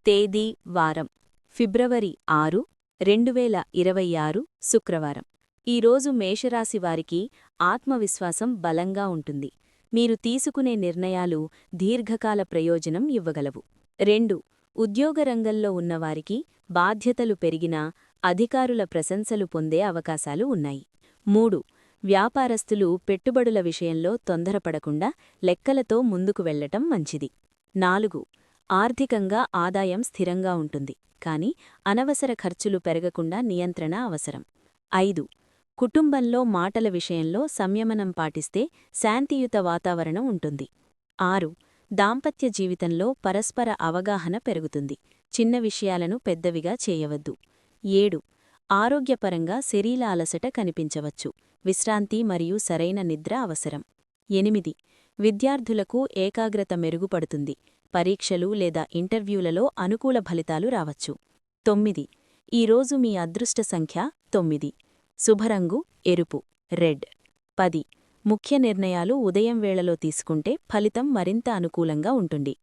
తేదీ వారం ఫిబ్రవరి 6, 2026 శుక్రవారం. ఈరోజు మేషరాశివారికి ఆత్మవిశ్వాసం బలంగా ఉంటుంది. మీరు తీసుకునే నిర్ణయాలు దీర్ఘకాల ప్రయోజనం ఇవ్వగలవు. 2. ఉద్యోగరంగంలో ఉన్నవారికి బాధ్యతలు పెరిగినా అధికారుల ప్రశంసలు పొందే అవకాశాలు ఉన్నాయి. 3. వ్యాపారస్తులు పెట్టుబడుల విషయంలో తొందరపడకుండా లెక్కలతో ముందుకు వెళ్లటం మంచిది. 4. ఆర్థికంగా ఆదాయం స్థిరంగా ఉంటుంది, కానీ అనవసర ఖర్చులు పెరగకుండా నియంత్రణ అవసరం. 5. కుటుంబంలో మాటల విషయంలో సంయమనం పాటిస్తే శాంతియుత వాతావరణం ఉంటుంది. 6. దాంపత్య జీవితంలో పరస్పర అవగాహన పెరుగుతుంది. చిన్న విషయాలను పెద్దవిగా చేయవద్దు. 7. ఆరోగ్యపరంగా శరీర అలసట కనిపించవచ్చు. విశ్రాంతి మరియు సరైన నిద్ర అవసరం. 8. విద్యార్థులకు ఏకాగ్రత మెరుగుపడుతుంది. పరీక్షలు లేదా ఇంటర్వ్యూలలో అనుకూల ఫలితాలు రావచ్చు. 9. ఈరోజు మీ అదృష్ట సంఖ్య 9. శుభరంగు ఎరుపు రెడ్. 10. ముఖ్య నిర్ణయాలు ఉదయం వేళలో తీసుకుంటే ఫలితం మరింత అనుకూలంగా ఉంటుంది.